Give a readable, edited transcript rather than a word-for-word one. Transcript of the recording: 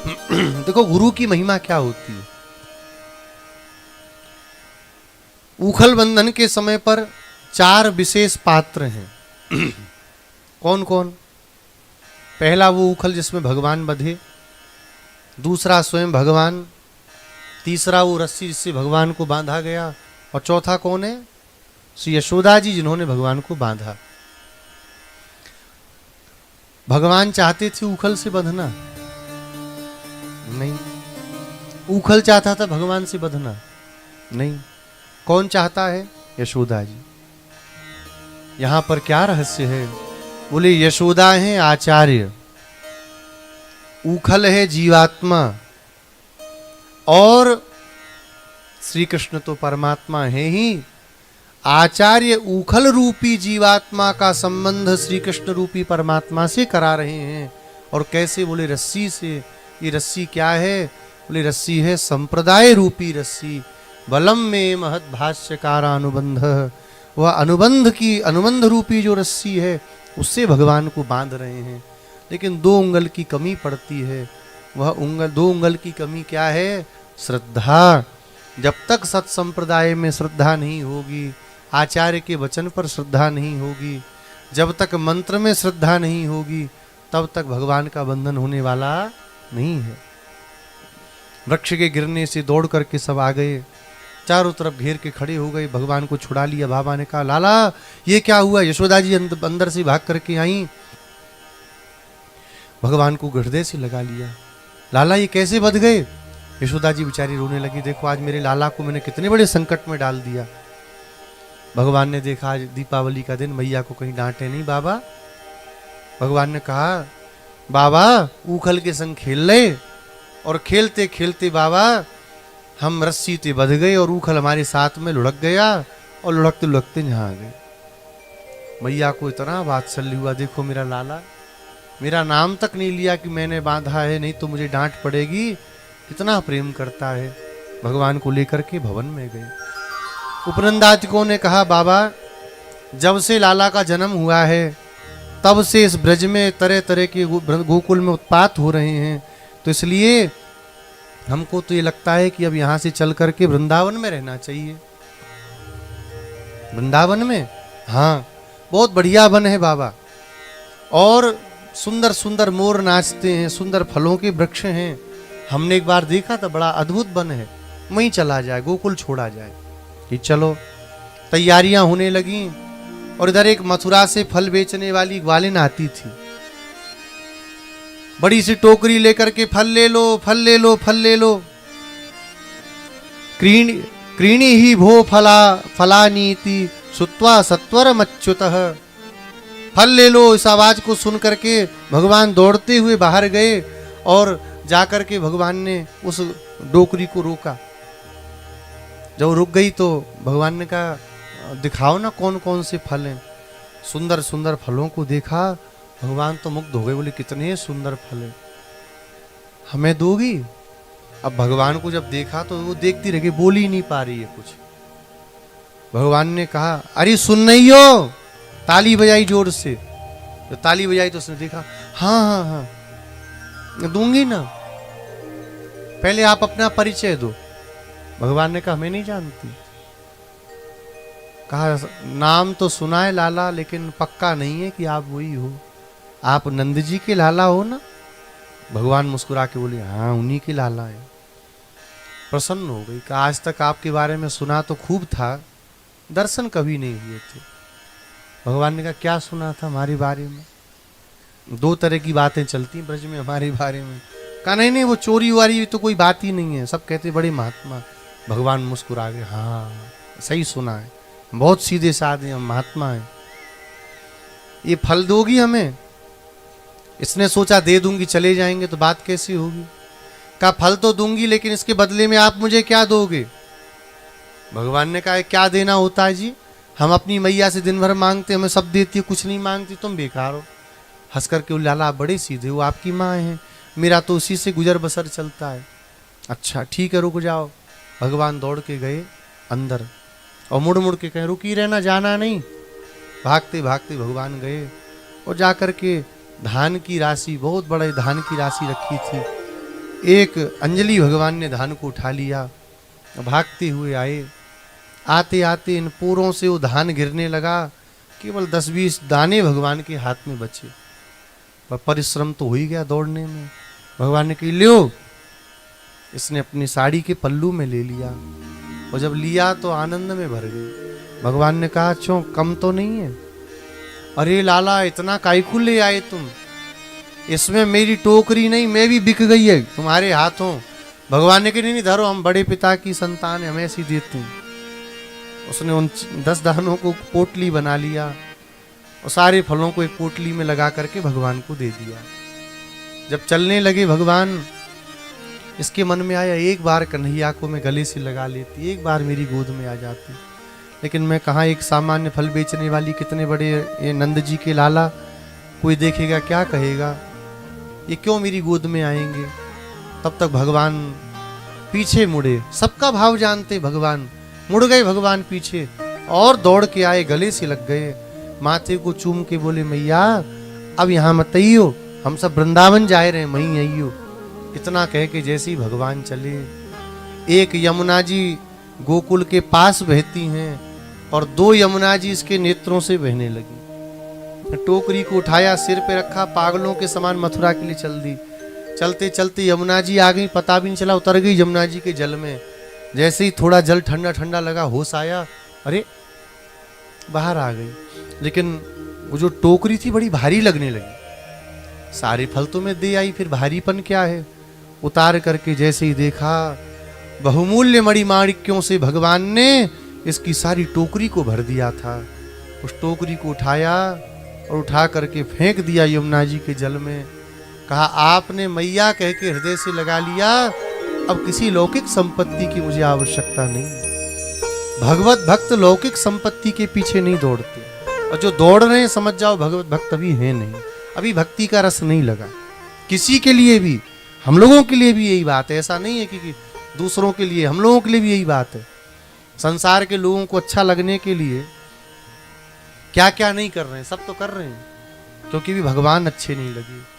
देखो गुरु की महिमा क्या होती है। ऊखल बंधन के समय पर 4 विशेष पात्र हैं। कौन कौन? पहला वो ऊखल जिसमें भगवान बंधे, दूसरा स्वयं भगवान, तीसरा वो रस्सी जिससे भगवान को बांधा गया, और चौथा कौन है? श्री यशोदा जी जिन्होंने भगवान को बांधा। भगवान चाहते थे ऊखल से बंधना? नहीं। ऊखल चाहता था भगवान से बंधना? नहीं। कौन चाहता है? यशोदा जी। यहां पर क्या रहस्य है? बोले यशोदा है आचार्य, ऊखल है जीवात्मा, और श्री कृष्ण तो परमात्मा है ही। आचार्य ऊखल रूपी जीवात्मा का संबंध श्री कृष्ण रूपी परमात्मा से करा रहे हैं। और कैसे? बोले रस्सी से। ये रस्सी क्या है? बोले रस्सी है संप्रदाय रूपी रस्सी। बलम में महद भाष्यकारा अनुबंध। वह अनुबंध रूपी जो रस्सी है उससे भगवान को बांध रहे हैं। लेकिन 2 उंगल की कमी पड़ती है। वह 2 उंगल की कमी क्या है? श्रद्धा। जब तक सत संप्रदाय में श्रद्धा नहीं होगी, आचार्य के वचन पर श्रद्धा नहीं होगी, जब तक मंत्र में श्रद्धा नहीं होगी, तब तक भगवान का बंधन होने वाला नहीं है। वृक्ष के गिरने से दौड़ करके सब आ गए, चारों तरफ घेर के खड़े हो गए, भगवान को छुड़ा लिया। बाबा ने कहा लाला ये क्या हुआ? यशोदा जी अंदर से भाग करके आई, भगवान को हृदय से लगा लिया। लाला ये कैसे बच गए? यशोदा जी बेचारी रोने लगी, देखो आज मेरे लाला को मैंने कितने बड़े संकट में डाल दिया। भगवान ने देखा आज दीपावली का दिन, मैया को कहीं डांटे नहीं बाबा। भगवान ने कहा बाबा ऊखल के संग खेल ले, और खेलते खेलते बाबा हम रस्सी से बंध गए और ऊखल हमारे साथ में लुढ़क गया, और लुढ़कते लुढ़कते यहाँ आ गए। मैया को इतना वात्सल्य हुआ, देखो मेरा लाला मेरा नाम तक नहीं लिया कि मैंने बांधा है, नहीं तो मुझे डांट पड़ेगी, कितना प्रेम करता है। भगवान को लेकर के भवन में गए। उपनंदातिकों ने कहा बाबा जब से लाला का जन्म हुआ है तब से इस ब्रज में तरह तरह के गोकुल में उत्पात हो रहे हैं, तो इसलिए हमको तो ये लगता है कि अब यहां से चल करके वृंदावन में रहना चाहिए। वृंदावन में? हाँ बहुत बढ़िया वन है बाबा, और सुंदर सुंदर मोर नाचते हैं, सुंदर फलों के वृक्ष हैं। हमने एक बार देखा था, बड़ा अद्भुत वन है, वहीं चला जाए, गोकुल छोड़ा जाए। कि चलो तैयारियां होने लगी, और इधर एक मथुरा से फल बेचने वाली ग्वालिन आती थी, बड़ी सी टोकरी लेकर के फल ले लो फल ले लो फल ले लो। क्रीणी ही भो फलानीति सुत्वा सत्वर मच्युतः। फल ले लो, इस आवाज को सुन करके भगवान दौड़ते हुए बाहर गए, और जाकर के भगवान ने उस टोकरी को रोका। जब रुक गई तो भगवान ने कहा दिखाओ ना कौन कौन से फल हैं। सुंदर सुंदर फलों को देखा, भगवान तो मुग्ध हो गए, बोले कितने सुंदर फल हैं, हमें दोगी? अब भगवान को जब देखा तो वो देखती रह गई, बोल ही नहीं पा रही है कुछ। भगवान ने कहा अरे सुन नहीं हो, ताली बजाई जोर से। तो ताली बजाई तो उसने देखा, हाँ हाँ हाँ दूंगी ना, पहले आप अपना परिचय दो। भगवान ने कहा मैं नहीं जानती। कहा नाम तो सुना है लाला, लेकिन पक्का नहीं है कि आप वही हो। आप नंद जी के लाला हो ना? भगवान मुस्कुरा के बोले हाँ उन्हीं के लाला है। प्रसन्न हो गई, कहा आज तक आपके बारे में सुना तो खूब था, दर्शन कभी नहीं हुए थे। भगवान ने कहा क्या सुना था हमारे बारे में? 2 तरह की बातें चलती ब्रज में हमारे बारे में। कहा नहीं नहीं वो चोरी वारी तो कोई बात ही नहीं है, सब कहते बड़े महात्मा। भगवान मुस्कुरा गए, हाँ सही सुना है, बहुत सीधे साधे हम महात्मा हैं। ये फल दोगी हमें? इसने सोचा दे दूंगी चले जाएंगे तो बात कैसी होगी। कहा फल तो दूंगी, लेकिन इसके बदले में आप मुझे क्या दोगे? भगवान ने कहा क्या देना होता है जी, हम अपनी मैया से दिन भर मांगते, हमें सब देती है, कुछ नहीं मांगती, तुम बेकार हो। हंस करके लाला आप बड़े सीधे हो, आपकी माँ है, मेरा तो उसी से गुजर बसर चलता है। अच्छा ठीक है रुक जाओ। भगवान दौड़ के गए अंदर, और मुड़ मुड़ के कहे रुकी रहना, जाना नहीं। भागते भागते भगवान गए, और जाकर के धान की राशि, बहुत बड़े धान की राशि रखी थी, एक अंजलि भगवान ने धान को उठा लिया, भागते हुए आए। आते आते इन पूरों से वो धान गिरने लगा, केवल 10-20 दाने भगवान के हाथ में बचे। पर परिश्रम तो हो ही गया दौड़ने में। भगवान ने कही लो, इसने अपनी साड़ी के पल्लू में ले लिया, और जब लिया तो आनंद में भर गई। भगवान ने कहा क्यों, कम तो नहीं है? अरे लाला, इतना कायकू ले आए तुम? इसमें मेरी टोकरी नहीं, मैं भी बिक गई है तुम्हारे हाथों। भगवान ने कहा नहीं धरो, हम बड़े पिता की संतान है, हम ऐसी देते हैं। उसने उन 10 दानों को पोटली बना लिया और सारे फलों को एक पोटली में लगा करके भगवान को दे दिया। जब चलने लगे भगवान, इसके मन में आया एक बार कन्हैया को मैं गले से लगा लेती, एक बार मेरी गोद में आ जाती। लेकिन मैं कहाँ, एक सामान्य फल बेचने वाली, कितने बड़े ये नंद जी के लाला, कोई देखेगा क्या कहेगा, ये क्यों मेरी गोद में आएंगे। तब तक भगवान पीछे मुड़े, सबका भाव जानते भगवान, मुड़ गए भगवान पीछे और दौड़ के आए, गले से लग गए, माथे को चूम के बोले मैया अब यहाँ मत आइयो, हम सब वृंदावन जा रहे हैं, वहीं आइयो। इतना कह के जैसे ही भगवान चले, एक यमुना जी गोकुल के पास बहती हैं और 2 यमुना जी इसके नेत्रों से बहने लगी। टोकरी को उठाया, सिर पे रखा, पागलों के समान मथुरा के लिए चल दी। चलते चलते यमुना जी आ गई, पता भी नहीं चला, उतर गई यमुना जी के जल में। जैसे ही थोड़ा जल ठंडा ठंडा लगा, होश आया, अरे बाहर आ गई। लेकिन वो जो टोकरी थी बड़ी भारी लगने लगी। सारे फल तो मैं दे आई, फिर भारीपन क्या है। उतार करके जैसे ही देखा, बहुमूल्य मणिमाणिक्यों से भगवान ने इसकी सारी टोकरी को भर दिया था। उस टोकरी को उठाया और उठा करके फेंक दिया यमुना जी के जल में। कहा आपने मैया कह के हृदय से लगा लिया, अब किसी लौकिक संपत्ति की मुझे आवश्यकता नहीं। भगवत भक्त लौकिक संपत्ति के पीछे नहीं दौड़ते, और जो दौड़ रहे हैं समझ जाओ भगवत भक्त अभी है नहीं, अभी भक्ति का रस नहीं लगा किसी के लिए भी। हम लोगों के लिए भी यही बात है, ऐसा नहीं है कि दूसरों के लिए, हम लोगों के लिए भी यही बात है। संसार के लोगों को अच्छा लगने के लिए क्या क्या नहीं कर रहे हैं, सब तो कर रहे हैं, क्योंकि भी भगवान अच्छे नहीं लगे।